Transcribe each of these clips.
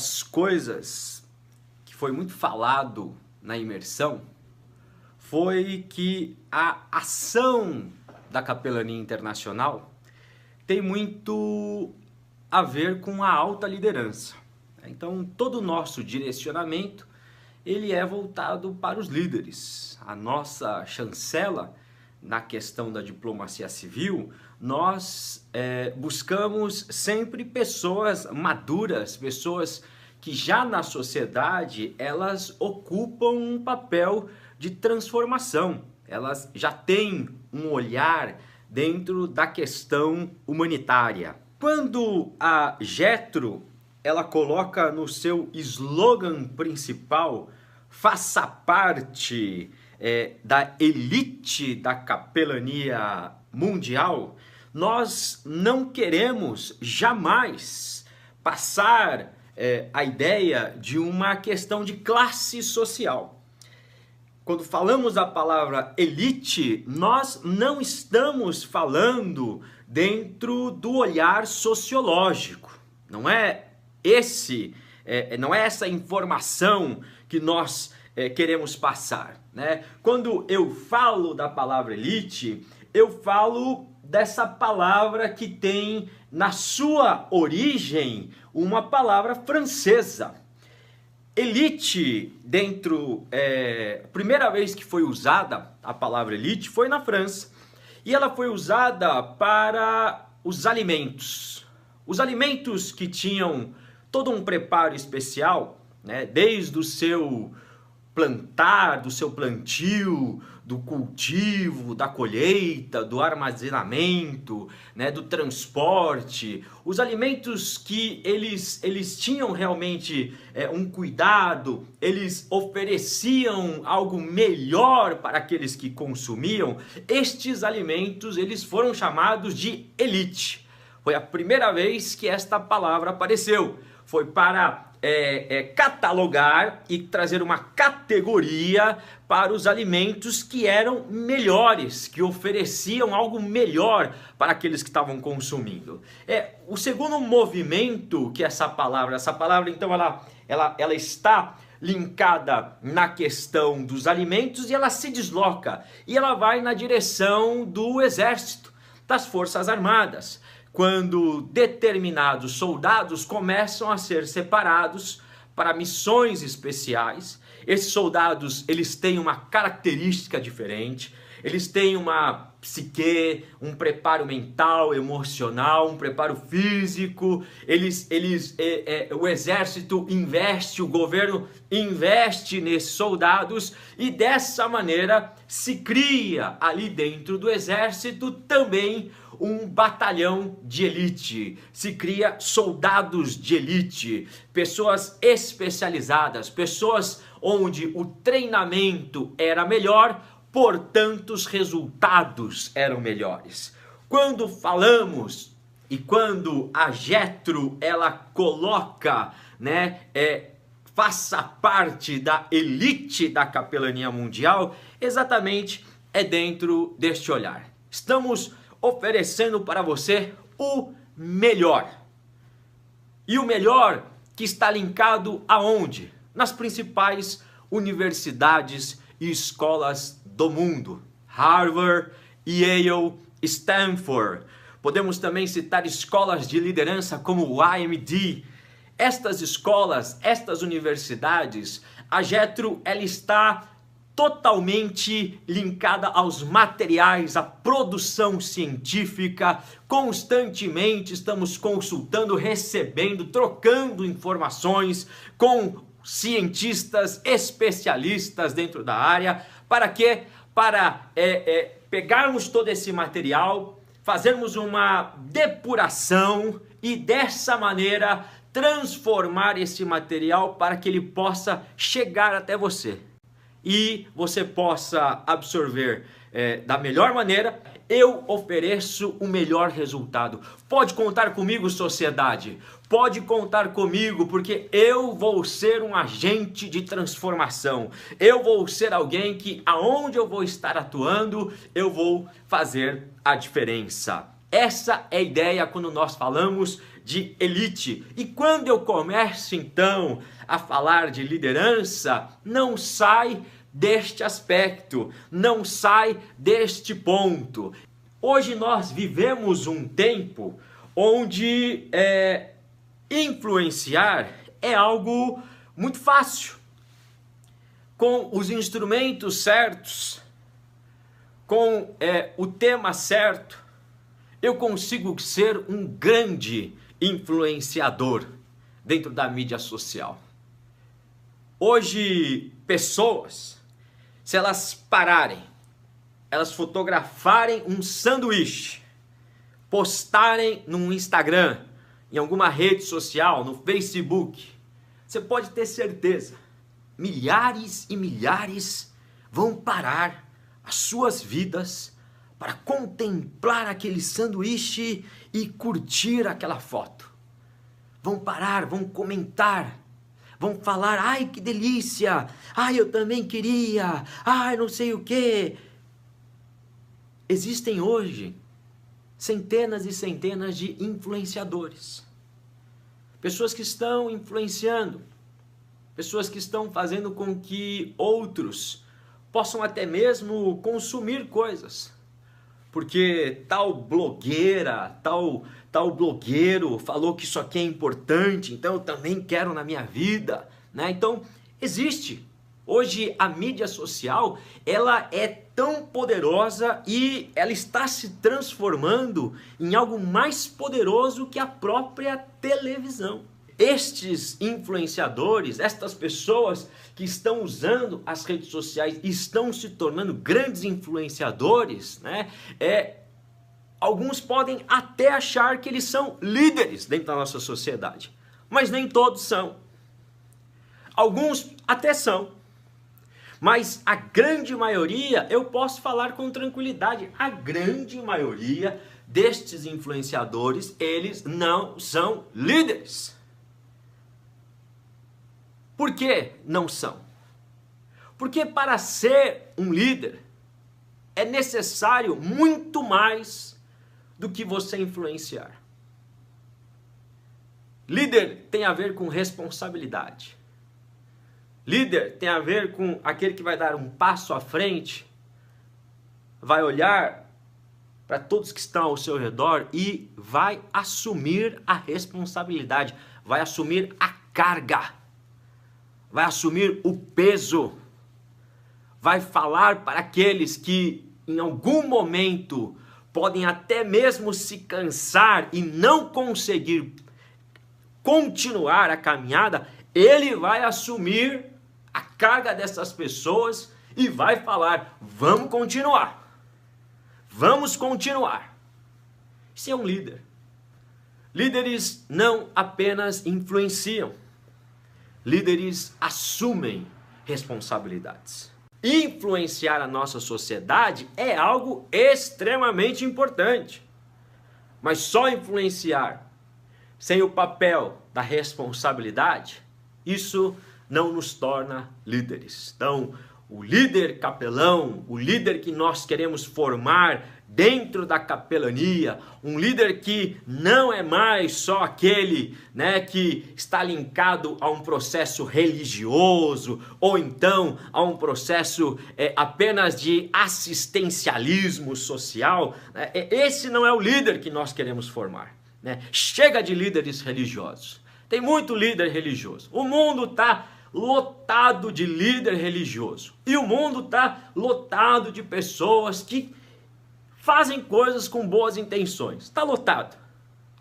das coisas que foi muito falado na imersão foi que a ação da Capelania Internacional tem muito a ver com a alta liderança. Então, todo o nosso direcionamento ele é voltado para os líderes. A nossa chancela, na questão da diplomacia civil, nós buscamos sempre pessoas maduras, pessoas que já na sociedade elas ocupam um papel de transformação. Elas já têm um olhar dentro da questão humanitária. Quando a Getro ela coloca no seu slogan principal, faça parte da elite da capelania mundial, nós não queremos jamais passar a ideia de uma questão de classe social. Quando falamos a palavra elite, nós não estamos falando dentro do olhar sociológico. Não é essa informação que nós queremos passar, né? Quando eu falo da palavra elite, eu falo dessa palavra que tem na sua origem uma palavra francesa. Elite, a primeira vez que foi usada a palavra elite foi na França. E ela foi usada para os alimentos. Os alimentos que tinham todo um preparo especial, né, desde o seu plantar, do seu plantio, do cultivo, da colheita, do armazenamento, né, do transporte. Os alimentos que eles tinham realmente um cuidado, eles ofereciam algo melhor para aqueles que consumiam. Estes alimentos eles foram chamados de elite. Foi a primeira vez que esta palavra apareceu. Foi para catalogar e trazer uma categoria para os alimentos que eram melhores, que ofereciam algo melhor para aqueles que estavam consumindo. O segundo movimento que essa palavra então ela está linkada na questão dos alimentos e ela se desloca e ela vai na direção do exército, das Forças Armadas. Quando determinados soldados começam a ser separados para missões especiais, esses soldados eles têm uma característica diferente, eles têm uma psique, um preparo mental, emocional, um preparo físico, o exército investe, o governo investe nesses soldados e dessa maneira se cria ali dentro do exército também um batalhão de elite, se cria soldados de elite, pessoas especializadas, pessoas onde o treinamento era melhor, portanto os resultados eram melhores. Quando falamos e quando a Getro ela coloca, né, faça parte da elite da capelania mundial, exatamente é dentro deste olhar. Estamos oferecendo para você o melhor. E o melhor que está linkado aonde? Nas principais universidades e escolas do mundo. Harvard, Yale, Stanford. Podemos também citar escolas de liderança como o IMD. Estas escolas, estas universidades, a Getro ela está totalmente linkada aos materiais, à produção científica. Constantemente estamos consultando, recebendo, trocando informações com cientistas, especialistas dentro da área. Para quê? Para pegarmos todo esse material, fazermos uma depuração e dessa maneira transformar esse material para que ele possa chegar até você. E você possa absorver da melhor maneira. Eu ofereço o melhor resultado. Pode contar comigo, sociedade. Pode contar comigo, porque eu vou ser um agente de transformação. Eu vou ser alguém que, aonde eu vou estar atuando, eu vou fazer a diferença. Essa é a ideia quando nós falamos de elite. E quando eu começo então a falar de liderança, não sai deste aspecto, não sai deste ponto. Hoje nós vivemos um tempo onde influenciar é algo muito fácil. Com os instrumentos certos, com o tema certo, eu consigo ser um grande influenciador dentro da mídia social. Hoje, pessoas, se elas pararem, elas fotografarem um sanduíche, postarem no Instagram, em alguma rede social, no Facebook, você pode ter certeza, milhares e milhares vão parar as suas vidas para contemplar aquele sanduíche e curtir aquela foto. Vão parar, vão comentar, vão falar, ai que delícia, ai eu também queria, ai não sei o quê. Existem hoje centenas e centenas de influenciadores. Pessoas que estão influenciando, pessoas que estão fazendo com que outros possam até mesmo consumir coisas. Porque tal blogueira, tal blogueiro falou que isso aqui é importante, então eu também quero na minha vida, né? Então, existe. Hoje a mídia social, ela é tão poderosa e ela está se transformando em algo mais poderoso que a própria televisão. Estes influenciadores, estas pessoas que estão usando as redes sociais e estão se tornando grandes influenciadores, né? Alguns podem até achar que eles são líderes dentro da nossa sociedade, mas nem todos são. Alguns até são, mas a grande maioria, eu posso falar com tranquilidade, a grande maioria destes influenciadores, eles não são líderes. Por que não são? Porque para ser um líder é necessário muito mais do que você influenciar. Líder tem a ver com responsabilidade. Líder tem a ver com aquele que vai dar um passo à frente, vai olhar para todos que estão ao seu redor e vai assumir a responsabilidade, vai assumir a carga, vai assumir o peso, vai falar para aqueles que em algum momento podem até mesmo se cansar e não conseguir continuar a caminhada, ele vai assumir a carga dessas pessoas e vai falar, vamos continuar, vamos continuar. Isso é um líder. Líderes não apenas influenciam, líderes assumem responsabilidades. Influenciar a nossa sociedade é algo extremamente importante, mas só influenciar sem o papel da responsabilidade, isso não nos torna líderes. Então, o líder capelão, o líder que nós queremos formar dentro da capelania, um líder que não é mais só aquele, né, que está linkado a um processo religioso ou então a um processo apenas de assistencialismo social, né? Esse não é o líder que nós queremos formar, né? Chega de líderes religiosos. Tem muito líder religioso. O mundo está lotado de líder religioso. E o mundo está lotado de pessoas que fazem coisas com boas intenções. Está lotado.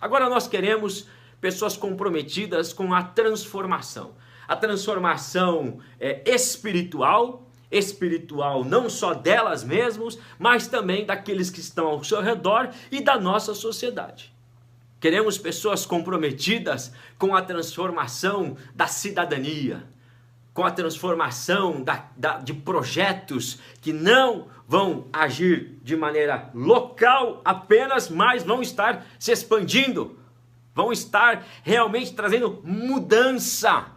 Agora nós queremos pessoas comprometidas com a transformação. A transformação espiritual não só delas mesmas, mas também daqueles que estão ao seu redor e da nossa sociedade. Queremos pessoas comprometidas com a transformação da cidadania, com a transformação de projetos que não vão agir de maneira local apenas, mas vão estar se expandindo, vão estar realmente trazendo mudança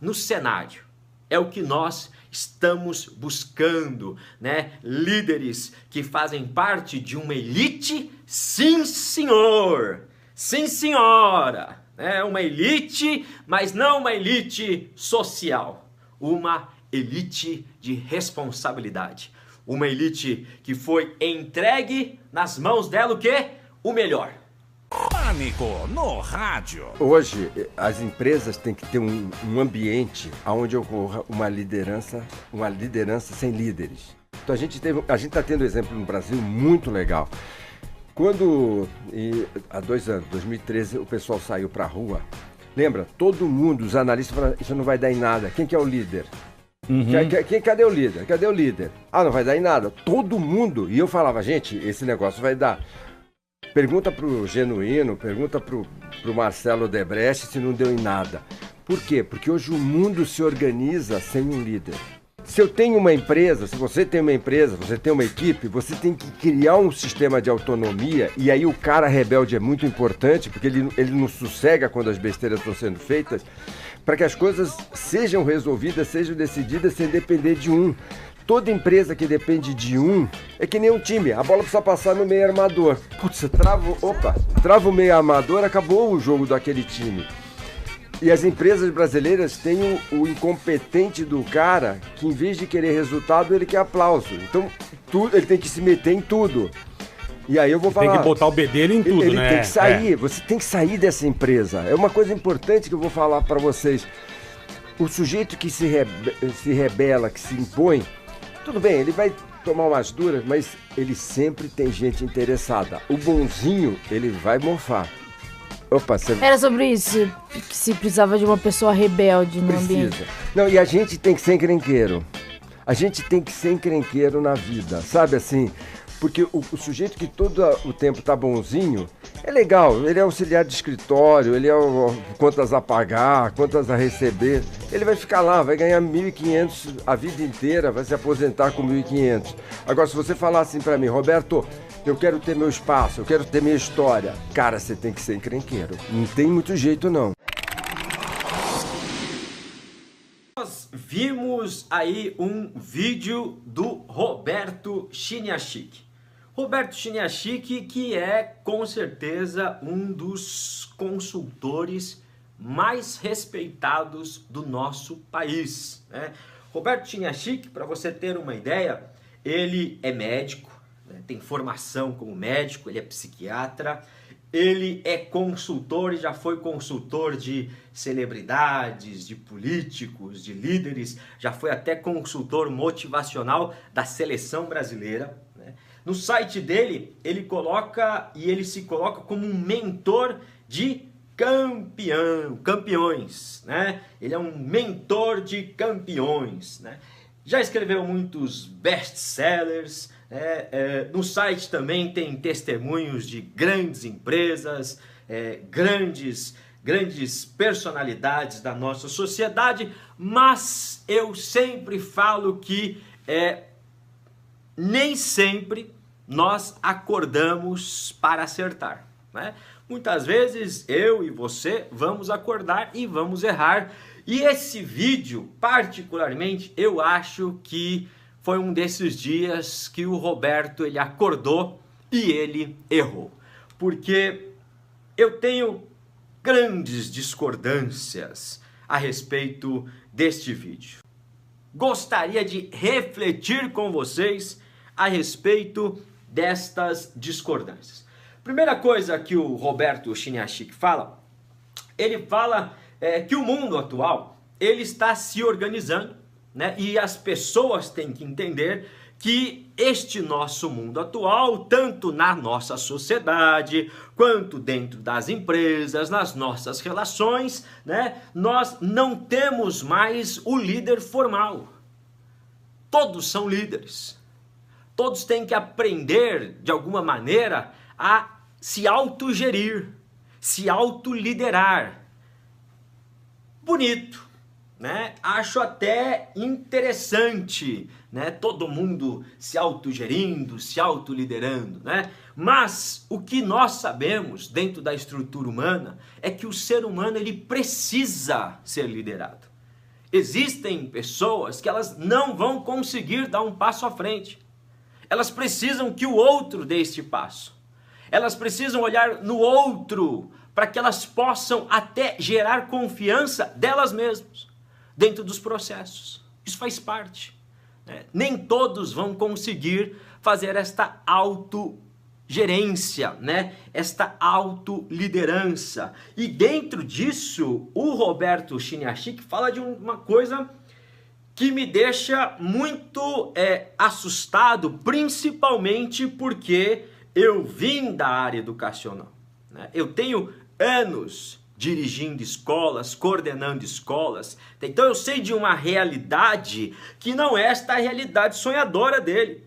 no cenário. É o que nós estamos buscando, né? Líderes que fazem parte de uma elite, sim senhor, Sim, senhora! É uma elite, mas não uma elite social. Uma elite de responsabilidade. Uma elite que foi entregue nas mãos dela o quê? O melhor. Pânico no rádio. Hoje, as empresas têm que ter um ambiente onde ocorra uma liderança sem líderes. Então a gente está tendo exemplo no Brasil muito legal. Quando, há 2 anos, 2013, o pessoal saiu para a rua, lembra? Todo mundo, os analistas falaram, isso não vai dar em nada. Quem que é o líder? Cadê o líder? Cadê o líder? Ah, não vai dar em nada. Todo mundo. E eu falava, gente, esse negócio vai dar. Pergunta pro Genuíno, pergunta pro Marcelo Debrecht se não deu em nada. Por quê? Porque hoje o mundo se organiza sem um líder. Se eu tenho uma empresa, se você tem uma empresa, você tem uma equipe, você tem que criar um sistema de autonomia, e aí o cara rebelde é muito importante, porque ele não sossega quando as besteiras estão sendo feitas, para que as coisas sejam resolvidas, sejam decididas sem depender de um. Toda empresa que depende de um é que nem um time. A bola precisa passar no meio armador. Putz, você trava o meio armador, acabou o jogo daquele time. E as empresas brasileiras têm o incompetente do cara que, em vez de querer resultado, ele quer aplauso. Então, ele tem que se meter em tudo. E aí eu vou falar... Tem que botar o bedelho em tudo, ele né? Tem que sair, você tem que sair dessa empresa. É uma coisa importante que eu vou falar para vocês. O sujeito que se rebela, que se impõe, tudo bem, ele vai tomar umas duras, mas ele sempre tem gente interessada. O bonzinho, ele vai mofar. Opa, você... Era sobre isso, que se precisava de uma pessoa rebelde no ambiente. Não, e a gente tem que ser encrenqueiro. A gente tem que ser encrenqueiro na vida, sabe assim? Porque o sujeito que todo o tempo tá bonzinho, é legal, ele é auxiliar de escritório, ele é contas a pagar, contas a receber. Ele vai ficar lá, vai ganhar 1.500 a vida inteira, vai se aposentar com 1.500. Agora, se você falar assim pra mim, Roberto, eu quero ter meu espaço, eu quero ter minha história. Cara, você tem que ser encrenqueiro. Não tem muito jeito, não. Nós vimos aí um vídeo do Roberto Chiniachik. Roberto Chiniachik, que é com certeza um dos consultores mais respeitados do nosso país, né? Roberto Chiniachik, para você ter uma ideia, ele é médico, né? Tem formação como médico, ele é psiquiatra, ele é consultor e já foi consultor de celebridades, de políticos, de líderes, já foi até consultor motivacional da seleção brasileira. No site dele, ele se coloca como um mentor de campeões, né? Ele é um mentor de campeões, né? Já escreveu muitos best-sellers, né? No site também tem testemunhos de grandes empresas, grandes personalidades da nossa sociedade, mas eu sempre falo que nem sempre nós acordamos para acertar, né? Muitas vezes eu e você vamos acordar e vamos errar. E esse vídeo, particularmente, eu acho que foi um desses dias que o Roberto ele acordou e ele errou. Porque eu tenho grandes discordâncias a respeito deste vídeo. Gostaria de refletir com vocês a respeito destas discordâncias. Primeira coisa que o Roberto Chiniachik fala, ele fala que o mundo atual ele está se organizando, né? E as pessoas têm que entender que este nosso mundo atual, tanto na nossa sociedade, quanto dentro das empresas, nas nossas relações, né? Nós não temos mais o líder formal. Todos são líderes. Todos têm que aprender, de alguma maneira, a se autogerir, se autoliderar. Bonito, né? Acho até interessante, né? Todo mundo se autogerindo, se autoliderando, né? Mas o que nós sabemos dentro da estrutura humana é que o ser humano ele precisa ser liderado. Existem pessoas que elas não vão conseguir dar um passo à frente. Elas precisam que o outro dê este passo. elas precisam olhar no outro para que elas possam até gerar confiança delas mesmas dentro dos processos. Isso faz parte, né? Nem todos vão conseguir fazer esta autogerência, né? Esta autoliderança. E dentro disso, o Roberto Chiniachik fala de uma coisa que me deixa muito assustado, principalmente porque eu vim da área educacional, né? Eu tenho anos dirigindo escolas, coordenando escolas, então eu sei de uma realidade que não é esta realidade sonhadora dele.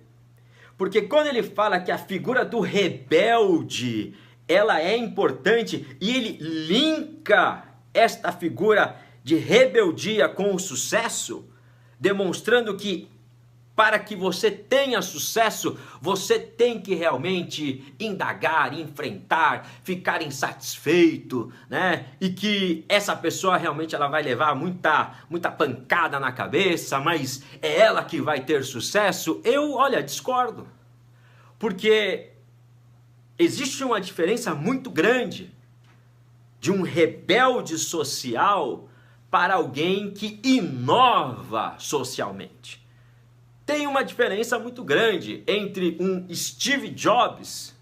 Porque quando ele fala que a figura do rebelde, ela é importante, e ele linka esta figura de rebeldia com o sucesso, demonstrando que para que você tenha sucesso, você tem que realmente indagar, enfrentar, ficar insatisfeito, né? E que essa pessoa realmente ela vai levar muita pancada na cabeça, mas é ela que vai ter sucesso. Eu, olha, discordo. Porque existe uma diferença muito grande de um rebelde social para alguém que inova socialmente. Tem uma diferença muito grande entre um Steve Jobs,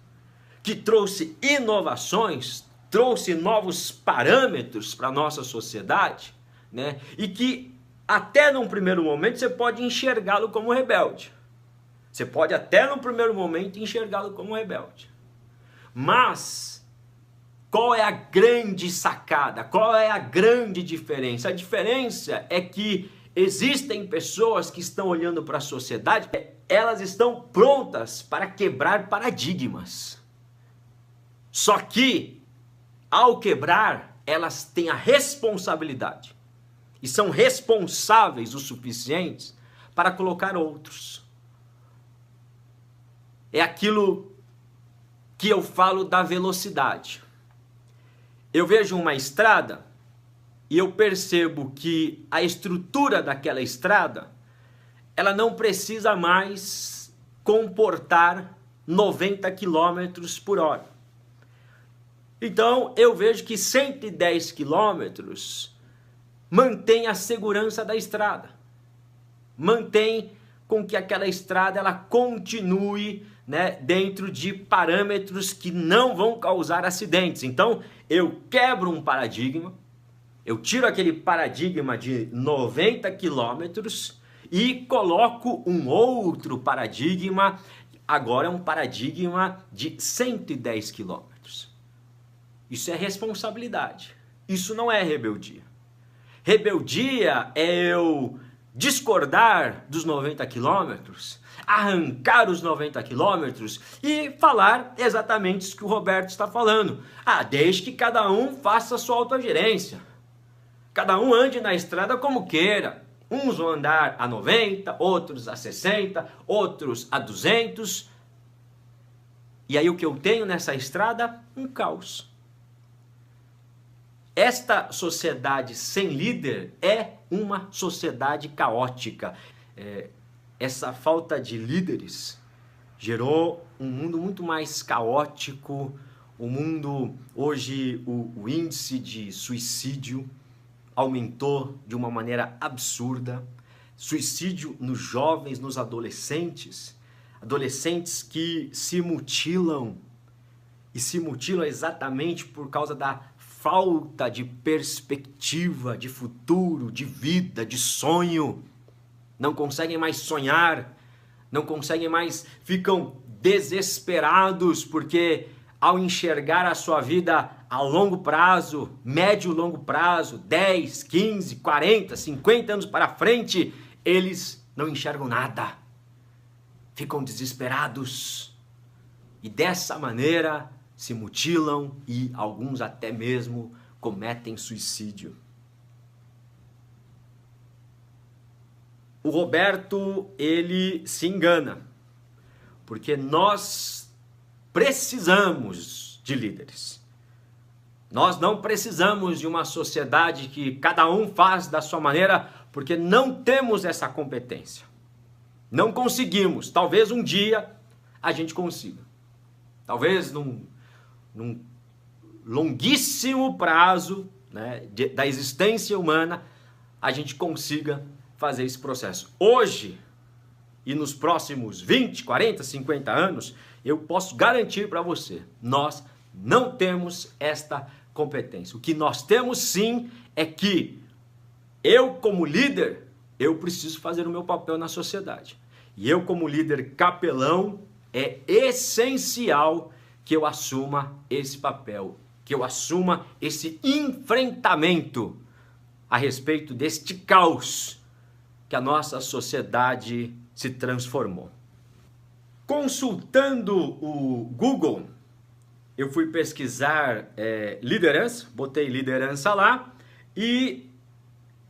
que trouxe inovações, trouxe novos parâmetros para a nossa sociedade, né? E que até num primeiro momento você pode enxergá-lo como rebelde. Você pode até num primeiro momento enxergá-lo como rebelde. Mas qual é a grande sacada? Qual é a grande diferença? A diferença é que existem pessoas que estão olhando para a sociedade, elas estão prontas para quebrar paradigmas. Só que, ao quebrar, elas têm a responsabilidade. E são responsáveis o suficientes para colocar outros. É aquilo que eu falo da velocidade. Eu vejo uma estrada e eu percebo que a estrutura daquela estrada, ela não precisa mais comportar 90 km por hora. Então, eu vejo que 110 km mantém a segurança da estrada. Mantém com que aquela estrada ela continue, né, dentro de parâmetros que não vão causar acidentes. Então, eu quebro um paradigma, eu tiro aquele paradigma de 90 quilômetros e coloco um outro paradigma, agora é um paradigma de 110 quilômetros. Isso é responsabilidade, isso não é rebeldia. Rebeldia é eu discordar dos 90 quilômetros, arrancar os 90 quilômetros e falar exatamente isso que o Roberto está falando. Desde que cada um faça a sua autogerência. Cada um ande na estrada como queira. Uns vão andar a 90, outros a 60, outros a 200. E aí o que eu tenho nessa estrada? Um caos. Esta sociedade sem líder é uma sociedade caótica. Essa falta de líderes gerou um mundo muito mais caótico. O mundo, hoje, o índice de suicídio aumentou de uma maneira absurda. Suicídio nos jovens, nos adolescentes. Adolescentes que se mutilam. E se mutilam exatamente por causa da falta de perspectiva, de futuro, de vida, de sonho. Não conseguem mais sonhar. Não conseguem mais, ficam desesperados porque ao enxergar a sua vida a longo prazo, médio e longo prazo, 10, 15, 40, 50 anos para frente, eles não enxergam nada. Ficam desesperados. E dessa maneira se mutilam e alguns até mesmo cometem suicídio. O Roberto, ele se engana, porque nós precisamos de líderes. Nós não precisamos de uma sociedade que cada um faz da sua maneira, porque não temos essa competência. Não conseguimos. Talvez um dia a gente consiga. Talvez num longuíssimo prazo, né, da existência humana, a gente consiga fazer esse processo. Hoje e nos próximos 20, 40, 50 anos, eu posso garantir para você, nós não temos esta competência. O que nós temos sim é que eu, como líder, eu preciso fazer o meu papel na sociedade. E eu, como líder capelão, é essencial que eu assuma esse papel, que eu assuma esse enfrentamento a respeito deste caos que a nossa sociedade se transformou. Consultando o Google, eu fui pesquisar liderança, botei liderança lá e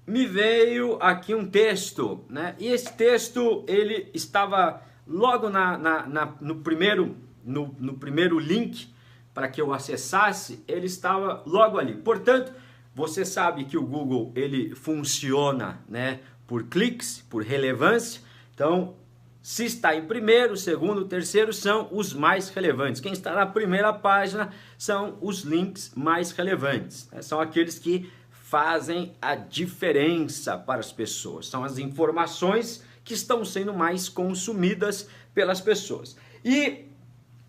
me veio aqui um texto, né? E esse texto ele estava logo no primeiro link para que eu acessasse, ele estava logo ali. Portanto, você sabe que o Google ele funciona, né, por cliques, por relevância. Então, se está em primeiro, segundo, terceiro são os mais relevantes. Quem está na primeira página são os links mais relevantes, né? São aqueles que fazem a diferença para as pessoas. São as informações que estão sendo mais consumidas pelas pessoas. E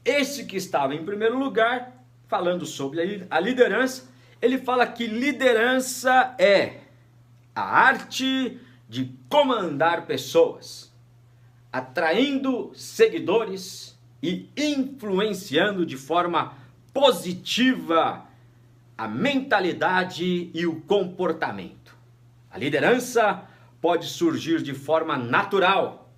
esse que estava em primeiro lugar, falando sobre a liderança, ele fala que liderança é a arte de comandar pessoas, atraindo seguidores e influenciando de forma positiva a mentalidade e o comportamento. A liderança pode surgir de forma natural,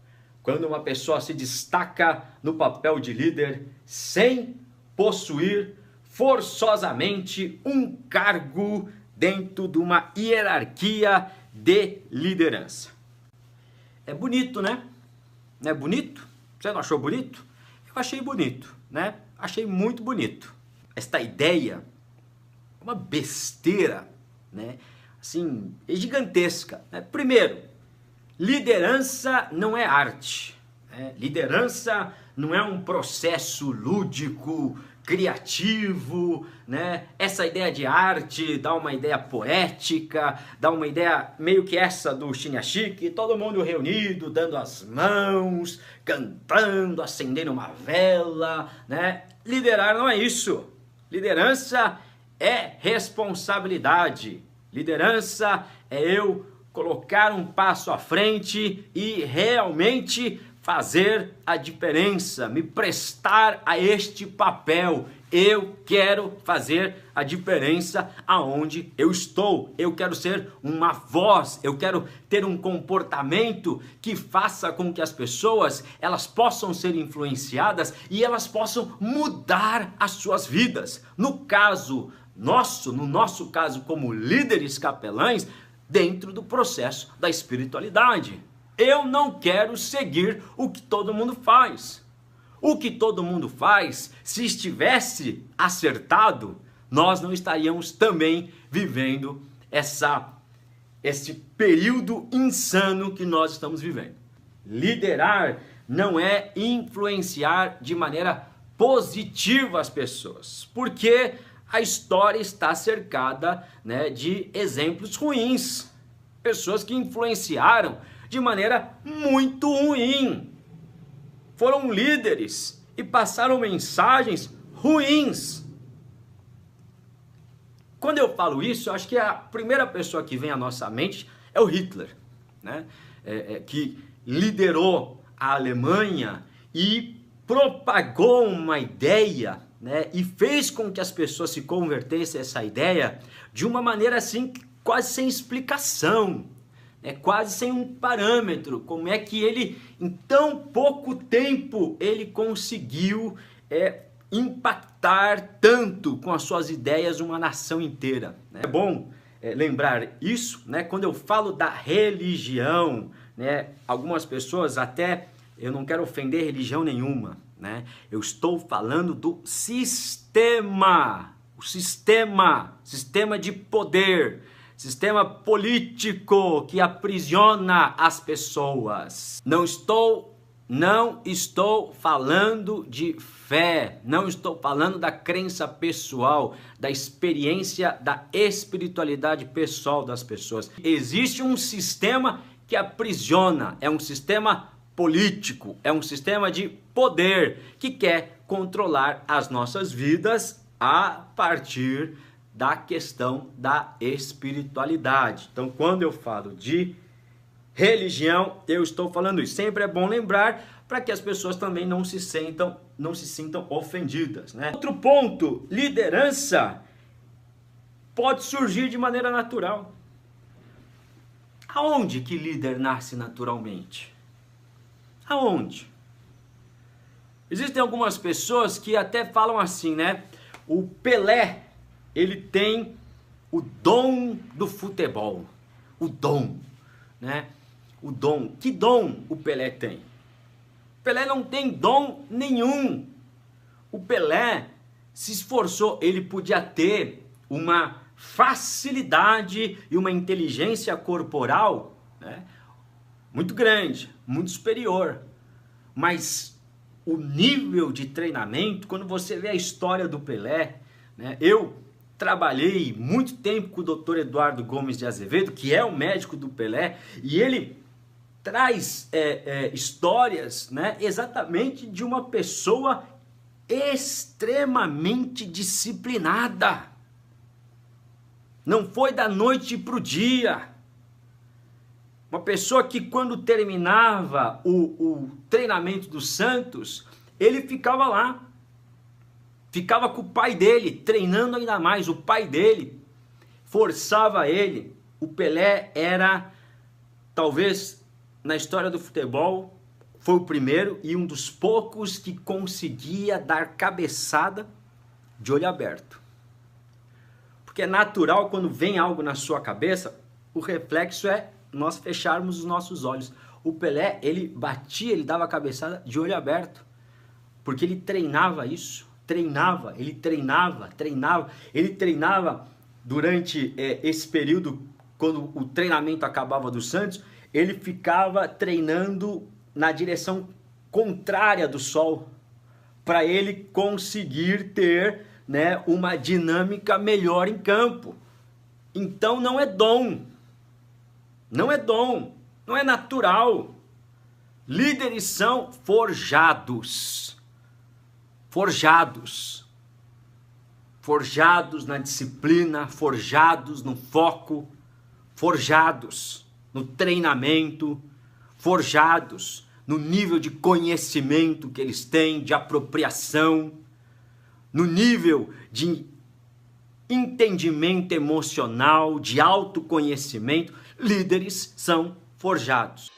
quando uma pessoa se destaca no papel de líder sem possuir forçosamente um cargo dentro de uma hierarquia de liderança. É bonito, né? Não é bonito? Você não achou bonito? Eu achei bonito, né? Achei muito bonito. Esta ideia é uma besteira, né? Assim, é gigantesca, né? Primeiro, liderança não é arte, né? Liderança não é um processo lúdico, criativo, né? Essa ideia de arte dá uma ideia poética, dá uma ideia meio que essa do Chiniachique, todo mundo reunido, dando as mãos, cantando, acendendo uma vela, né? Liderar não é isso. Liderança é responsabilidade. Liderança é eu colocar um passo à frente e realmente fazer a diferença, me prestar a este papel. Eu quero fazer a diferença aonde eu estou. Eu quero ser uma voz, eu quero ter um comportamento que faça com que as pessoas, elas possam ser influenciadas e elas possam mudar as suas vidas. No nosso caso como líderes capelães, dentro do processo da espiritualidade. Eu não quero seguir o que todo mundo faz. O que todo mundo faz, se estivesse acertado, nós não estaríamos também vivendo esse período insano que nós estamos vivendo. Liderar não é influenciar de maneira positiva as pessoas, porque a história está cercada, né, de exemplos ruins. Pessoas que influenciaram de maneira muito ruim. Foram líderes e passaram mensagens ruins. Quando eu falo isso, eu acho que a primeira pessoa que vem à nossa mente é o Hitler, né? Que liderou a Alemanha e propagou uma ideia, né? E fez com que as pessoas se convertessem a essa ideia de uma maneira assim, quase sem explicação. Quase sem um parâmetro. Como é que ele, em tão pouco tempo, ele conseguiu impactar tanto com as suas ideias uma nação inteira, né? É bom lembrar isso, né? Quando eu falo da religião, né? Algumas pessoas até, eu não quero ofender religião nenhuma, né? Eu estou falando do sistema, o sistema de poder, sistema político que aprisiona as pessoas. Não estou não estou falando de fé, não estou falando da crença pessoal, da experiência da espiritualidade pessoal das pessoas. Existe um sistema que aprisiona, é um sistema político, é um sistema de poder que quer controlar as nossas vidas a partir da questão da espiritualidade. Então, quando eu falo de religião, eu estou falando isso. Sempre é bom lembrar para que as pessoas também não se sintam ofendidas, né? Outro ponto, liderança pode surgir de maneira natural. Aonde que líder nasce naturalmente? Aonde? Existem algumas pessoas que até falam assim, né? O Pelé, ele tem o dom do futebol. O dom, né? O dom. Que dom o Pelé tem? O Pelé não tem dom nenhum. O Pelé se esforçou, ele podia ter uma facilidade e uma inteligência corporal, né, muito grande, muito superior. Mas o nível de treinamento, quando você vê a história do Pelé, né, eu trabalhei muito tempo com o Dr. Eduardo Gomes de Azevedo, que é o médico do Pelé, e ele traz histórias, né, exatamente de uma pessoa extremamente disciplinada. Não foi da noite para o dia. Uma pessoa que quando terminava o treinamento do Santos, ele ficava lá. Ficava com o pai dele, treinando ainda mais. O pai dele forçava ele. O Pelé era, talvez, na história do futebol, foi o primeiro e um dos poucos que conseguia dar cabeçada de olho aberto. Porque é natural, quando vem algo na sua cabeça, o reflexo é nós fecharmos os nossos olhos. O Pelé, ele batia, ele dava cabeçada de olho aberto, porque ele treinava isso. Ele treinava durante esse período, quando o treinamento acabava do Santos, ele ficava treinando na direção contrária do sol, para ele conseguir ter, né, uma dinâmica melhor em campo. Então não é dom, não é natural. Líderes são forjados na disciplina, forjados no foco, forjados no treinamento, forjados no nível de conhecimento que eles têm, de apropriação, no nível de entendimento emocional, de autoconhecimento. Líderes são forjados.